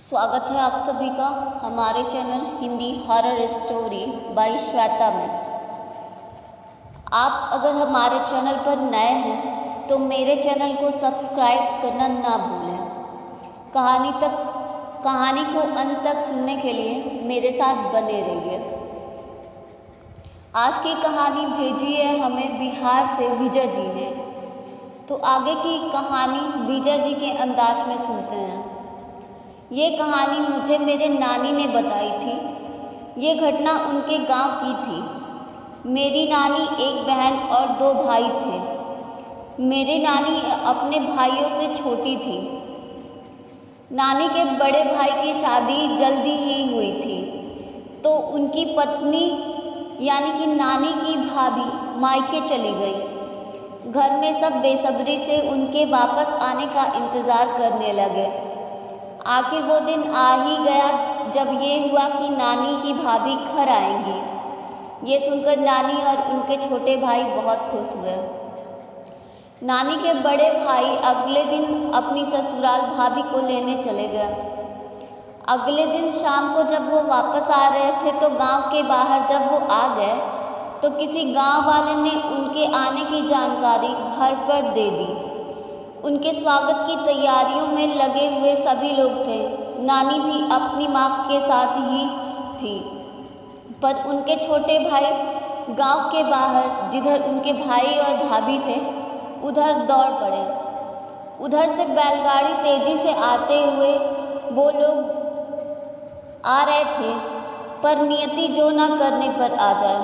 स्वागत है आप सभी का हमारे channel Hindi horror story by Shweta में। आप अगर हमारे चैनल पर नए हैं तो मेरे चैनल को सब्सक्राइब करना ना भूलें। कहानी को अंत तक सुनने के लिए मेरे साथ बने रहिए। आज की कहानी भेजी है हमें बिहार से विजय जी ने। तो आगे की कहानी विजय जी के अंदाज में सुनते हैं। ये कहानी मुझे मेरे नानी ने बताई थी। ये घटना उनके गांव की थी। मेरी नानी एक बहन और दो भाई थे। मेरी नानी अपने भाइयों से छोटी थी। नानी के बड़े भाई की शादी जल्दी ही हुई थी तो उनकी पत्नी यानी कि नानी की भाभी मायके चली गई। घर में सब बेसब्री से उनके वापस आने का इंतज़ार करने लगे। आखिर वो दिन आ ही गया जब ये हुआ कि नानी की भाभी घर आएंगी। ये सुनकर नानी और उनके छोटे भाई बहुत खुश हुए। नानी के बड़े भाई अगले दिन अपनी ससुराल भाभी को लेने चले गए। अगले दिन शाम को जब वो वापस आ रहे थे तो गांव के बाहर जब वो आ गए तो किसी गांव वाले ने उनके आने की जानकारी घर पर दे दी। उनके स्वागत की तैयारियों में लगे हुए सभी लोग थे। नानी भी अपनी माँ के साथ ही थी, पर उनके छोटे भाई गांव के बाहर जिधर उनके भाई और भाभी थे उधर दौड़ पड़े। उधर से बैलगाड़ी तेजी से आते हुए वो लोग आ रहे थे, पर नियति जो ना करने पर आ जाए।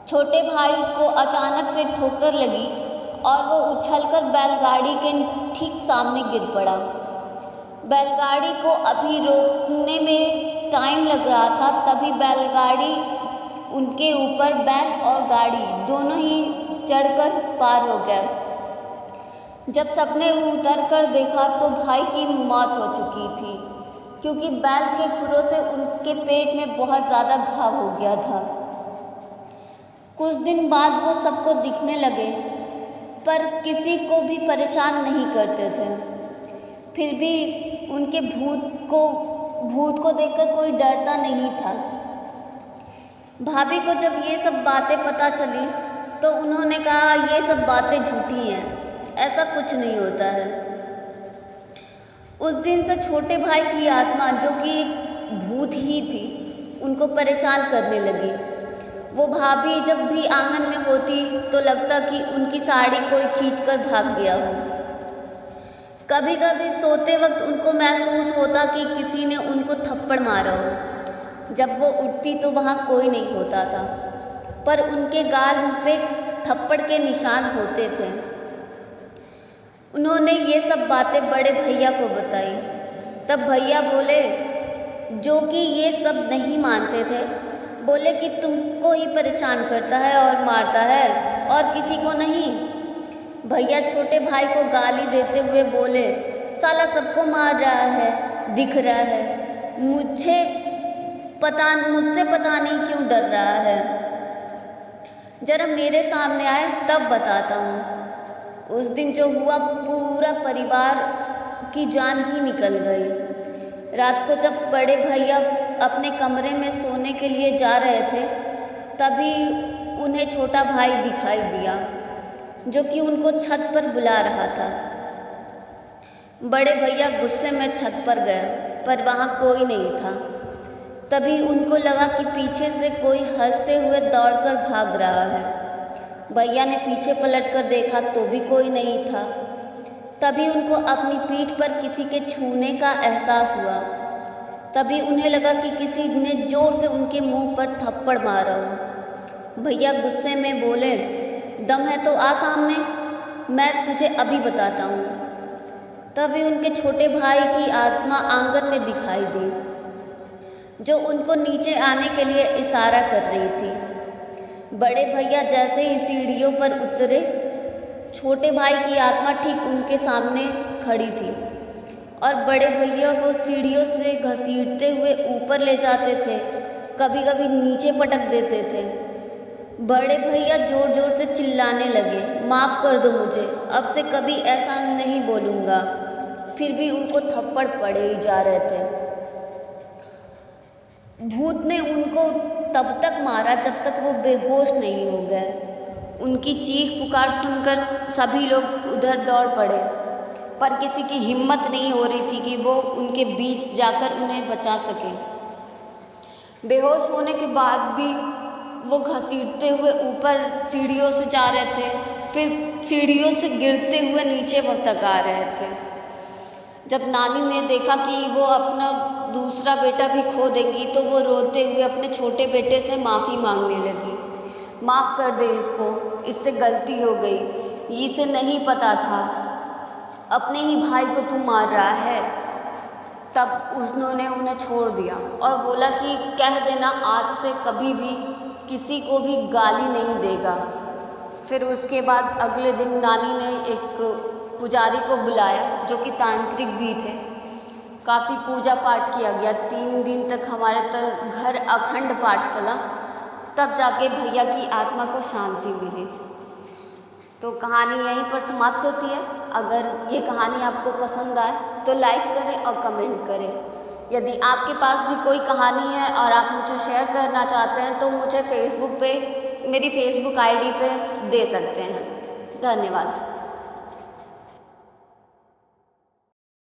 छोटे भाई को अचानक से ठोकर लगी और वो उछलकर बैलगाड़ी के ठीक सामने गिर पड़ा। बैलगाड़ी को अभी रोकने में टाइम लग रहा था, तभी बैलगाड़ी उनके ऊपर बैल और गाड़ी दोनों ही चढ़कर पार हो गया। जब सबने उतर कर देखा तो भाई की मौत हो चुकी थी, क्योंकि बैल के खुरों से उनके पेट में बहुत ज़्यादा घाव हो गया था। कुछ दिन बाद वो सबको दिखने लगे, पर किसी को भी परेशान नहीं करते थे। फिर भी उनके भूत को देखकर कोई डरता नहीं था। भाभी को जब ये सब बातें पता चली तो उन्होंने कहा ये सब बातें झूठी हैं, ऐसा कुछ नहीं होता है। उस दिन से छोटे भाई की आत्मा, जो कि एक भूत ही थी, उनको परेशान करने लगी। वो भाभी जब भी आंगन में होती तो लगता कि उनकी साड़ी कोई खींचकर भाग गया हो। कभी कभी सोते वक्त उनको महसूस होता कि किसी ने उनको थप्पड़ मारा हो। जब वो उठती तो वहाँ कोई नहीं होता था, पर उनके गाल पे थप्पड़ के निशान होते थे। उन्होंने ये सब बातें बड़े भैया को बताई। तब भैया बोले, जो कि ये सब नहीं मानते थे, बोले कि तुमको ही परेशान करता है और मारता है और किसी को नहीं। भैया छोटे भाई को गाली देते हुए बोले, साला सबको मार रहा है, दिख रहा है, मुझसे पता नहीं क्यों डर रहा है। जरा मेरे सामने आए तब बताता हूँ। उस दिन जो हुआ, पूरा परिवार की जान ही निकल गई। रात को जब बड़े भैया अपने कमरे में सोने के लिए जा रहे थे, तभी उन्हें छोटा भाई दिखाई दिया, जो कि उनको छत पर बुला रहा था। बड़े भैया गुस्से में छत पर गए, पर वहाँ कोई नहीं था। तभी उनको लगा कि पीछे से कोई हंसते हुए दौड़कर भाग रहा है। भैया ने पीछे पलटकर देखा तो भी कोई नहीं था। तभी उनको अपनी पीठ पर किसी के छूने का एहसास हुआ। तभी उन्हें लगा कि किसी ने जोर से उनके मुंह पर थप्पड़ मारा हो। भैया गुस्से में बोले, दम है तो आ सामने, मैं तुझे अभी बताता हूँ। तभी उनके छोटे भाई की आत्मा आंगन में दिखाई दी, जो उनको नीचे आने के लिए इशारा कर रही थी। बड़े भैया जैसे ही सीढ़ियों पर उतरे, छोटे भाई की आत्मा ठीक उनके सामने खड़ी थी और बड़े भैया को सीढ़ियों से घसीटते हुए ऊपर ले जाते थे, कभी कभी नीचे पटक देते थे। बड़े भैया जोर जोर से चिल्लाने लगे, माफ़ कर दो मुझे, अब से कभी ऐसा नहीं बोलूँगा। फिर भी उनको थप्पड़ पड़े ही जा रहे थे। भूत ने उनको तब तक मारा जब तक वो बेहोश नहीं हो गए। उनकी चीख पुकार सुनकर सभी लोग उधर दौड़ पड़े, पर किसी की हिम्मत नहीं हो रही थी कि वो उनके बीच जाकर उन्हें बचा सके। बेहोश होने के बाद भी वो घसीटते हुए ऊपर सीढ़ियों से जा रहे थे, फिर सीढ़ियों से गिरते हुए नीचे तक आ रहे थे। जब नानी ने देखा कि वो अपना दूसरा बेटा भी खो देंगी तो वो रोते हुए अपने छोटे बेटे से माफ़ी मांगने लगी। माफ़ कर दे इसको, इससे गलती हो गई, इसे नहीं पता था, अपने ही भाई को तू मार रहा है। तब उन्होंने उन्हें छोड़ दिया और बोला कि कह देना आज से कभी भी किसी को भी गाली नहीं देगा। फिर उसके बाद अगले दिन नानी ने एक पुजारी को बुलाया जो कि तांत्रिक भी थे। काफ़ी पूजा पाठ किया गया, 3 दिन तक हमारे घर अखंड पाठ चला, तब जाके भैया की आत्मा को शांति मिली। तो कहानी यहीं पर समाप्त होती है। अगर ये कहानी आपको पसंद आए तो लाइक करें और कमेंट करें। यदि आपके पास भी कोई कहानी है और आप मुझे शेयर करना चाहते हैं तो मुझे फेसबुक पे मेरी फेसबुक आईडी पे दे सकते हैं। धन्यवाद।